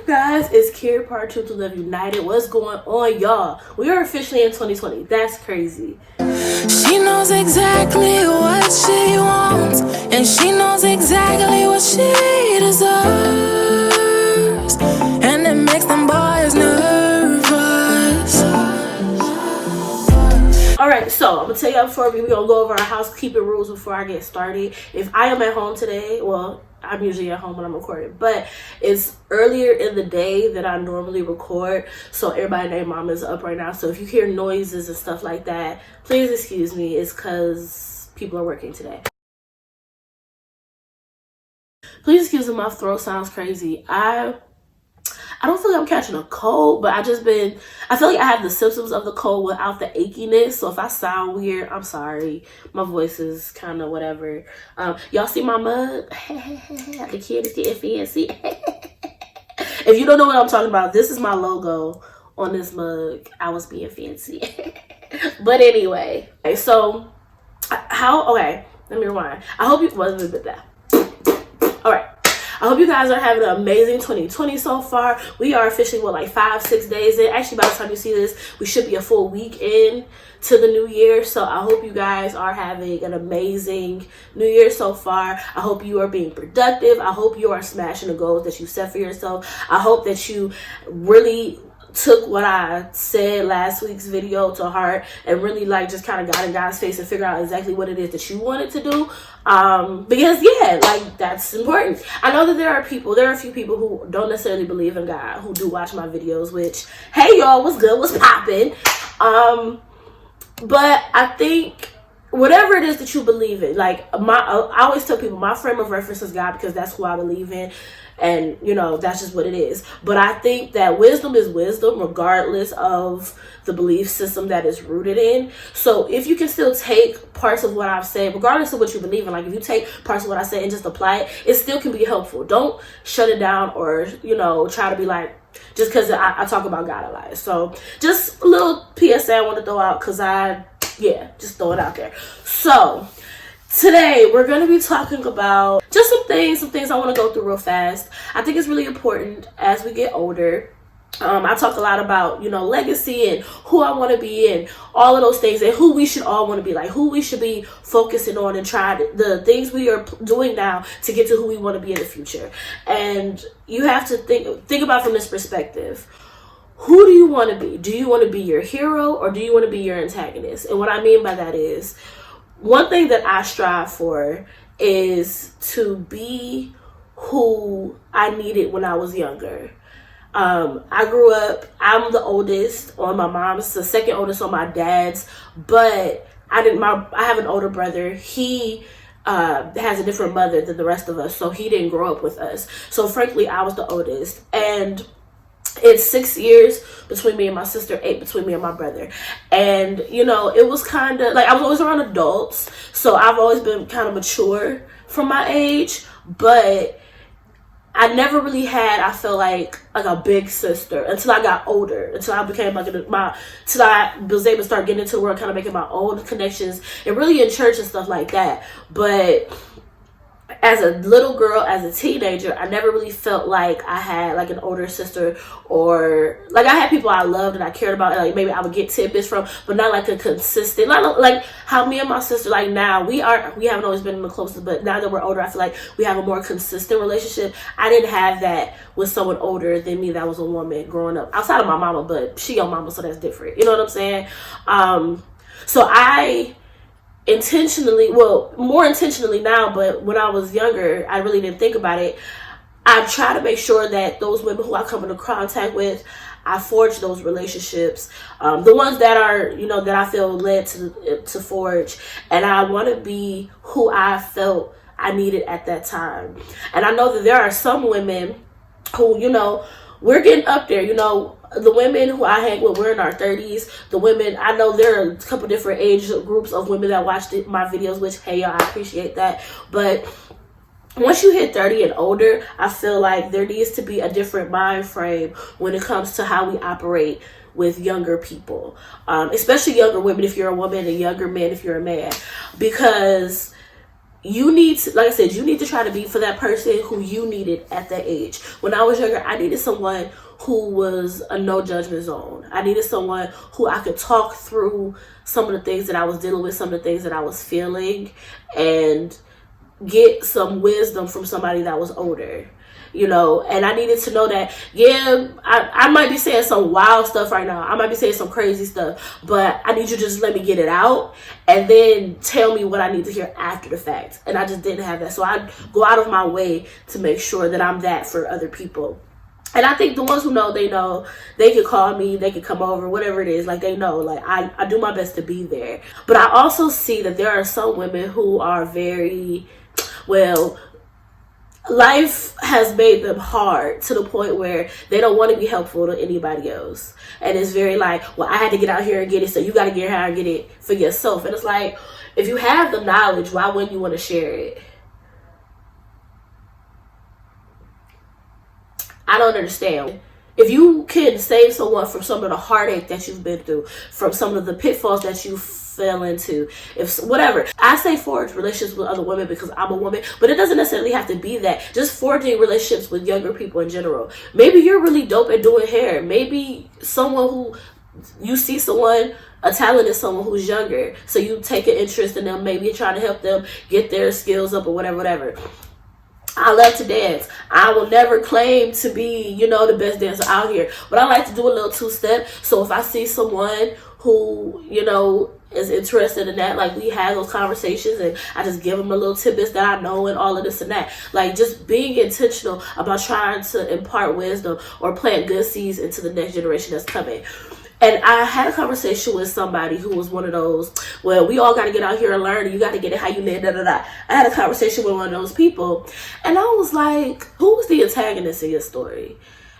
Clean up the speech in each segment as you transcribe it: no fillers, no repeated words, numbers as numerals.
Guys, it's Care Part 2 to Live United. What's going on, y'all? We are officially in 2020. That's crazy. She knows exactly what she wants, and she knows exactly what she deserves, and it makes them boys nervous. Alright, so I'm gonna tell y'all before we're gonna go over our housekeeping rules before I get started. If I am at home today, well, I'm usually at home when I'm recording, but it's earlier in the day than I normally record, so everybody and their mom is up right now. So if you hear noises and stuff like that, please excuse me. It's because people are working today. Please excuse me, my throat sounds crazy. I don't feel like I'm catching a cold, but I feel like I have the symptoms of the cold without the achiness. So if I sound weird, I'm sorry. My voice is kind of whatever. Y'all see my mug? The kid is getting fancy. If you don't know what I'm talking about, this is my logo on this mug. I was being fancy. But anyway, okay, so okay, let me rewind. I hope you wasn't with that. All right. I hope you guys are having an amazing 2020 so far. We are officially, like 5-6 days in. Actually, by the time you see this, we should be a full week in to the new year. So I hope you guys are having an amazing new year so far. I hope you are being productive. I hope you are smashing the goals that you set for yourself. I hope that you really took what I said last week's video to heart and really just kind of got in God's face and figure out exactly what it is that you wanted to do. Because that's important. I know that there are a few people who don't necessarily believe in God who do watch my videos, which, hey y'all, what's good, what's poppin'? But I think whatever it is that you believe in, I always tell people my frame of reference is God because that's who I believe in. And, that's just what it is. But I think that wisdom is wisdom regardless of the belief system that it's rooted in. So if you can still take parts of what I've said, regardless of what you believe in, if you take parts of what I said and just apply it, it still can be helpful. Don't shut it down or, try to be just because I talk about God a lot. So just a little PSA I want to throw out because just throw it out there. So today, we're going to be talking about just some things I want to go through real fast. I think it's really important as we get older. I talk a lot about, legacy and who I want to be and all of those things and who we should all want to be, who we should be focusing on and try the things we are doing now to get to who we want to be in the future. And you have to think about from this perspective. Who do you want to be? Do you want to be your hero or do you want to be your antagonist? And what I mean by that is, one thing that I strive for is to be who I needed when I was younger. I grew up, I'm the oldest on my mom's, the second oldest on my dad's, but I have an older brother. He has a different mother than the rest of us, so he didn't grow up with us. So frankly, I was the oldest. And it's 6 years between me and my sister, 8 between me and my brother. And, it was kind of I was always around adults. So I've always been kind of mature for my age. But I never really had, I feel like a big sister until I got older. Until I became till I was able to start getting into the world, kind of making my own connections. And really in church and stuff like that. But as a little girl, as a teenager, I never really felt like I had an older sister, or I had people I loved and I cared about, and maybe I would get tidbits from, but not a consistent, like how me and my sister, now we haven't always been in the closest, but now that we're older, I feel like we have a more consistent relationship. I didn't have that with someone older than me that was a woman growing up, outside of my mama, but she your mama, so that's different. You know what I'm saying? So I more intentionally now, but when I was younger, I really didn't think about it. I try to make sure that those women who I come into contact with, I forge those relationships. The ones that are, that I feel led to forge. And I want to be who I felt I needed at that time. And I know that there are some women who, we're getting up there, the women who I hang with, we're in our 30s. The women, I know there are a couple different age groups of women that watch my videos, which, hey, y'all, I appreciate that. But once you hit 30 and older, I feel like there needs to be a different mind frame when it comes to how we operate with younger people, especially younger women if you're a woman and younger men if you're a man. Because you need to, like I said, you need to try to be for that person who you needed at that age. When I was younger, I needed someone who was a no judgment zone. I needed someone who I could talk through some of the things that I was dealing with, some of the things that I was feeling, and get some wisdom from somebody that was older. You know, and I needed to know that, yeah, I might be saying some wild stuff right now. I might be saying some crazy stuff, but I need you to just let me get it out and then tell me what I need to hear after the fact. And I just didn't have that. So I go out of my way to make sure that I'm that for other people. And I think the ones who know, they can call me, they can come over, whatever it is, like they know, like I do my best to be there. But I also see that there are some women who are very, well, life has made them hard to the point where they don't want to be helpful to anybody else. And it's very like, well, I had to get out here and get it, so you got to get out and get it for yourself. And it's like, if you have the knowledge, why wouldn't you want to share it? I don't understand. If you can save someone from some of the heartache that you've been through, from some of the pitfalls that you fell into, if whatever. I say forge relationships with other women because I'm a woman, but it doesn't necessarily have to be that. Just forging relationships with younger people in general. Maybe you're really dope at doing hair. Maybe someone who you see a talent is someone who's younger, so you take an interest in them, maybe trying to help them get their skills up or whatever. I love to dance. I will never claim to be, the best dancer out here, but I like to do a little two-step. So if I see someone who, is interested in that, like we have those conversations and I just give them a little tidbits that I know and all of this and that. Like just being intentional about trying to impart wisdom or plant good seeds into the next generation that's coming. And I had a conversation with somebody who was one of those, well, we all got to get out here and learn. And you got to get it how you live, I had a conversation with one of those people. And I was like, who was the antagonist in your story?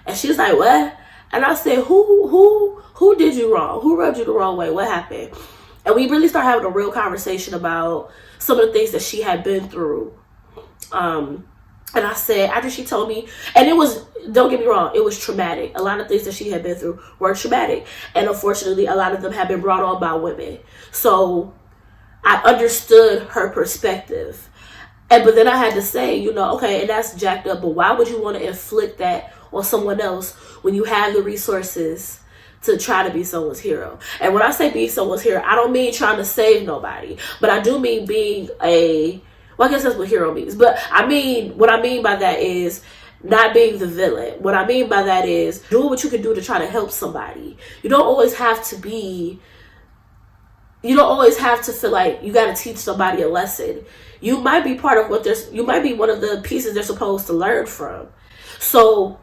And she was like, what? And I said, who did you wrong? Who rubbed you the wrong way? What happened? And we really started having a real conversation about some of the things that she had been through. And I said, after she told me, and it was, don't get me wrong, it was traumatic. A lot of things that she had been through were traumatic. And unfortunately, a lot of them have been brought on by women. So I understood her perspective. But then I had to say, okay, and that's jacked up, but why would you want to inflict that on someone else when you have the resources to try to be someone's hero? And when I say be someone's hero, I don't mean trying to save nobody, but I do mean being well, I guess that's what hero means. But what I mean by that is not being the villain. What I mean by that is doing what you can do to try to help somebody. You don't always have to feel like you got to teach somebody a lesson. You might be part of you might be one of the pieces they're supposed to learn from. So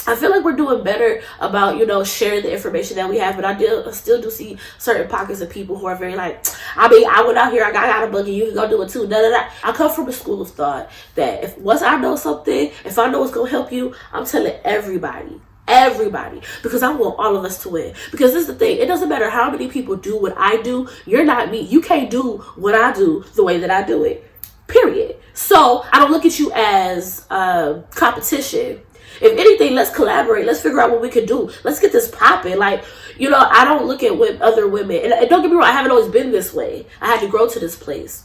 I feel like we're doing better about, sharing the information that we have, but I still do see certain pockets of people who are very like, I went out here, I got a boogie, you can go do it too, I come from a school of thought that once I know something, if I know what's going to help you, I'm telling everybody, because I want all of us to win. Because this is the thing, it doesn't matter how many people do what I do, you're not me. You can't do what I do the way that I do it, period. So I don't look at you as competition. If anything, let's collaborate. Let's figure out what we could do. Let's get this popping. Like, I don't look at other women. And don't get me wrong, I haven't always been this way. I had to grow to this place.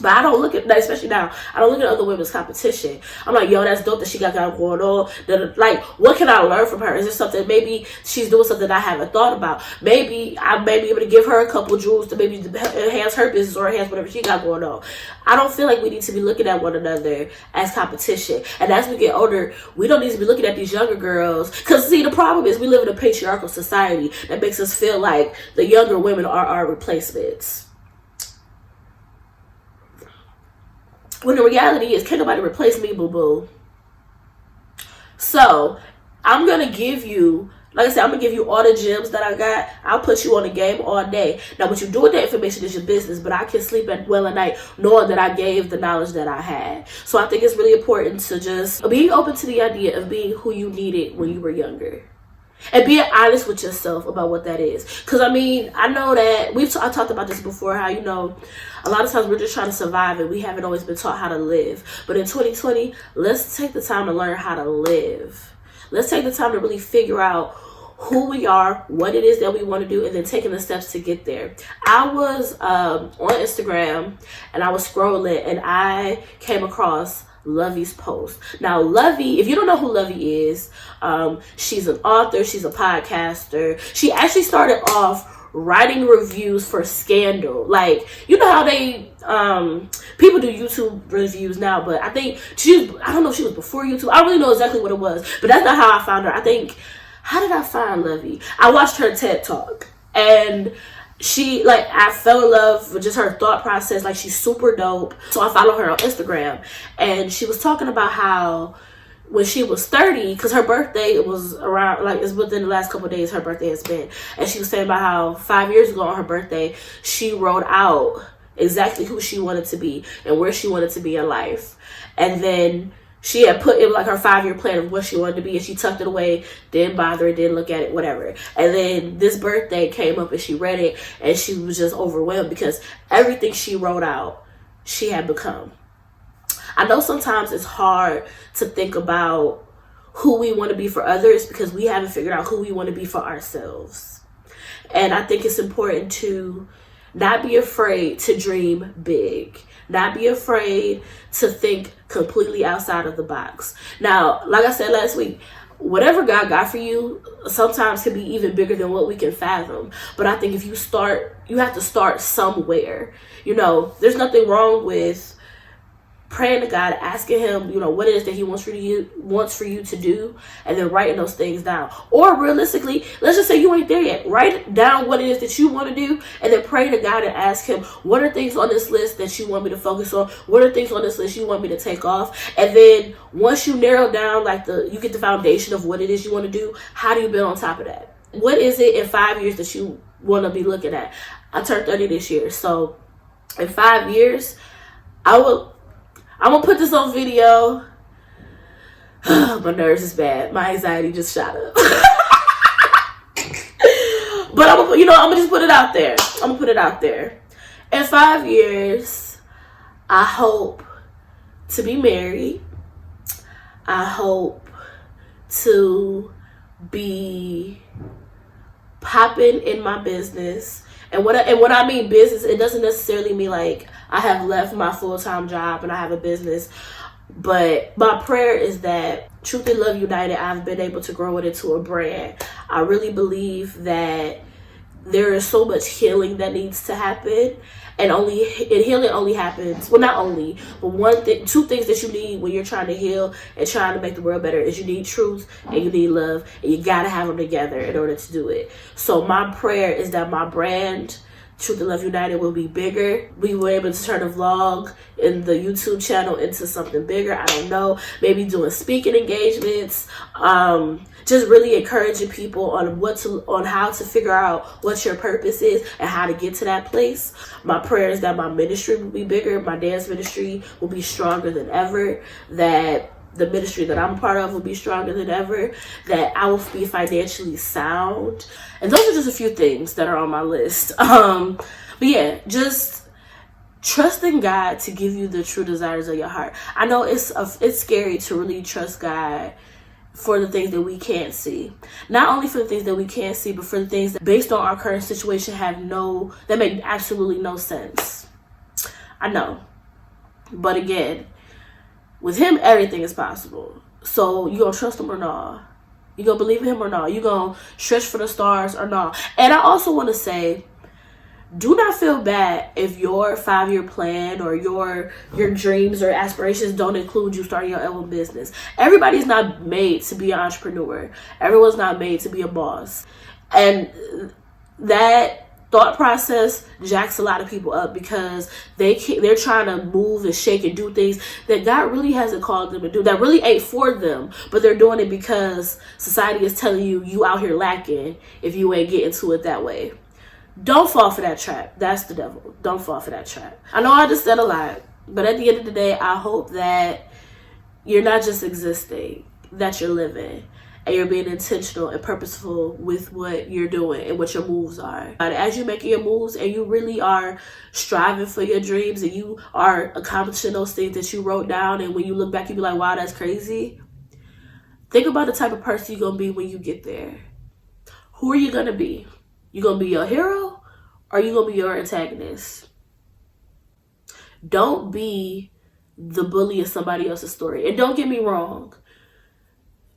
But I don't look at, especially now, I don't look at other women's competition. I'm like, yo, that's dope that she got going on. Like, what can I learn from her? Is there something, maybe she's doing something I haven't thought about. Maybe I may be able to give her a couple jewels to maybe enhance her business or enhance whatever she got going on. I don't feel like we need to be looking at one another as competition. And as we get older, we don't need to be looking at these younger girls. Because, see, the problem is we live in a patriarchal society that makes us feel like the younger women are our replacements. When the reality is, can't nobody replace me, boo-boo. So, I'm going to give you, like I said, I'm going to give you all the gems that I got. I'll put you on the game all day. Now, what you do with that information is your business, but I can sleep well at night knowing that I gave the knowledge that I had. So, I think it's really important to just be open to the idea of being who you needed when you were younger. And being honest with yourself about what that is. Because, I know that I talked about this before, how, a lot of times we're just trying to survive and we haven't always been taught how to live. But in 2020, let's take the time to learn how to live. Let's take the time to really figure out who we are, what it is that we want to do, and then taking the steps to get there. I was on Instagram and I was scrolling and I came across Lovey's post. Now, Lovey, if you don't know who Lovey is, she's an author, she's a podcaster. She actually started off writing reviews for Scandal. Like, you know how they people do YouTube reviews now, but I think I don't know if she was before YouTube. I don't really know exactly what it was, but that's not how I found her. I think, how did I find Lovey? I watched her TED Talk, and she, like, I fell in love with just her thought process. Like, she's super dope. So I follow her on Instagram, and she was talking about how when she was 30, because her birthday was around, like, it's within the last couple of days her birthday has been, and she was saying about how 5 years ago on her birthday, she wrote out exactly who she wanted to be and where she wanted to be in life. And then she had put in, like, her 5-year plan of what she wanted to be, and she tucked it away, didn't bother it, didn't look at it, whatever. And then this birthday came up and she read it, and she was just overwhelmed because everything she wrote out, she had become. I know sometimes it's hard to think about who we want to be for others because we haven't figured out who we want to be for ourselves. And I think it's important to not be afraid to dream big. Not be afraid to think completely outside of the box. Now, like I said last week, whatever God got for you sometimes can be even bigger than what we can fathom. But I think if you start, you have to start somewhere. You know, there's nothing wrong with praying to God, asking him, you know, what it is that he wants for you to do, and then writing those things down. Or realistically, let's just say you ain't there yet. Write down what it is that you want to do, and then pray to God and ask him, what are things on this list that you want me to focus on? What are things on this list you want me to take off? And then once you narrow down, like, you get the foundation of what it is you want to do, how do you build on top of that? What is it in 5 years that you want to be looking at? I turned 30 this year, so in 5 years, I'm going to put this on video. My nerves is bad. My anxiety just shot up. But I'm going to just put it out there. I'm going to put it out there. In 5 years, I hope to be married. I hope to be popping in my business. And when I mean business, it doesn't necessarily mean like I have left my full-time job and I have a business. But my prayer is that Truth and Love United, I've been able to grow it into a brand. I really believe that there is so much healing that needs to happen. And healing only happens, well, not only, but two things that you need when you're trying to heal and trying to make the world better is you need truth and you need love, and you gotta have them together in order to do it. So my prayer is that my brand, Truth and Love United, will be bigger. We were able to turn a vlog in the YouTube channel into something bigger. I don't know, maybe doing speaking engagements, just really encouraging people on how to figure out what your purpose is and how to get to that place. My prayer is that my ministry will be bigger, my dance ministry will be stronger than ever, that the ministry that I'm a part of will be stronger than ever, that I will be financially sound. And those are just a few things that are on my list. But yeah, just trusting God to give you the true desires of your heart. I know it's scary to really trust God for the things that we can't see. Not only for the things that we can't see, but for the things that, based on our current situation, that make absolutely no sense. I know. But again, with him, everything is possible. So you gonna trust him or not? You gonna believe in him or not? You gonna stretch for the stars or not? And I also want to say, do not feel bad if your 5-year plan or your dreams or aspirations don't include you starting your own business. Everybody's not made to be an entrepreneur. Everyone's not made to be a boss. And that thought process jacks a lot of people up because they're trying to move and shake and do things that God really hasn't called them to do, that really ain't for them, but they're doing it because society is telling you out here lacking if you ain't getting to it that way. Don't fall for that trap. That's the devil. Don't fall for that trap. I know I just said a lot, but at the end of the day, I hope that you're not just existing, that you're living, and you're being intentional and purposeful with what you're doing and what your moves are. And as you're making your moves and you really are striving for your dreams and you are accomplishing those things that you wrote down, and when you look back, you be like, wow, that's crazy. Think about the type of person you're going to be when you get there. who are you going to be? You going to be your hero or are you going to be your antagonist? Don't be the bully of somebody else's story. And don't get me wrong.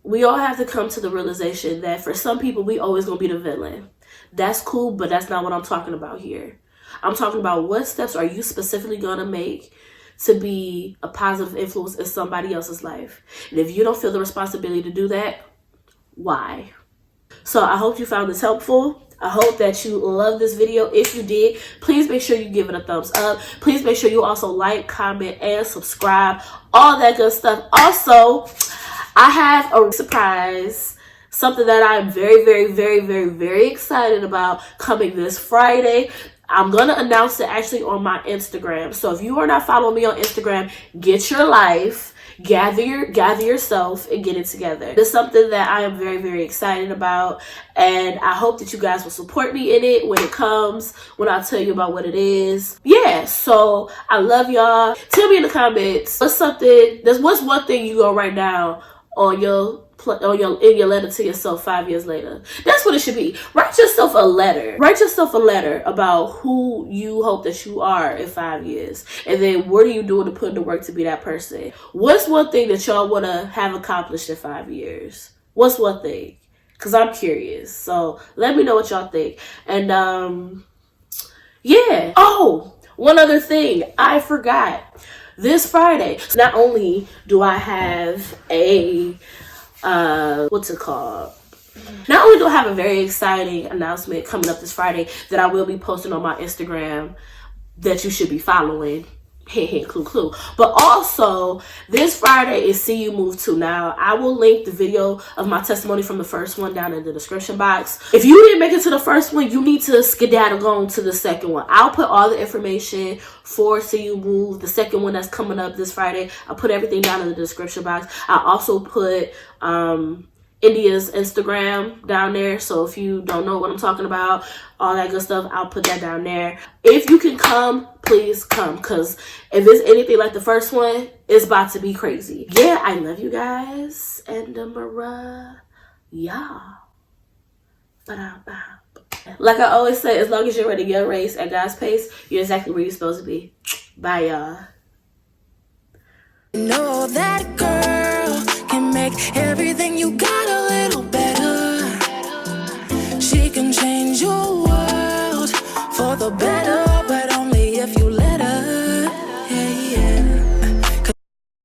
We all have to come to the realization that for some people, we always going to be the villain. That's cool, but that's not what I'm talking about here. I'm talking about what steps are you specifically going to make to be a positive influence in somebody else's life. And if you don't feel the responsibility to do that, why? So I hope you found this helpful. I hope that you love this video. If you did, please make sure you give it a thumbs up. Please make sure you also like, comment, and subscribe. All that good stuff. Also, I have a surprise. Something that I'm very, very, very, very, very excited about coming this Friday. I'm going to announce it actually on my Instagram. So if you are not following me on Instagram, get your life, gather yourself, and get it together. It's something that I am very, very excited about. And I hope that you guys will support me in it when it comes, when I tell you about what it is. Yeah, so I love y'all. Tell me in the comments, what's one thing you go write down on in your letter to yourself 5 years later. That's what it should be. Write yourself a letter. Write yourself a letter about who you hope that you are in 5 years. And then what are you doing to put in the work to be that person? What's one thing that y'all want to have accomplished in 5 years? What's one thing? Because I'm curious. So let me know what y'all think. And yeah. Oh, one other thing. I forgot. This Friday, not only do I have a what's it called? Not only do I have a very exciting announcement coming up this Friday that I will be posting on my Instagram that you should be following. Hint, hint, clue, clue. But also, this Friday is See You Move To. Now, I will link the video of my testimony from the first one down in the description box. If you didn't make it to the first one, you need to skedaddle on to the second one. I'll put all the information for See You Move, the second one that's coming up this Friday. I'll put everything down in the description box. I'll also put India's Instagram down there, so if you don't know what I'm talking about, all that good stuff, I'll put that down there. If you can come, please come, because if it's anything like the first one, it's about to be crazy. Yeah, I love you guys, and yeah. Like I always say, as long as you're running your race at God's pace, you're exactly where you're supposed to be. Bye, y'all. Know that girl can make everything you got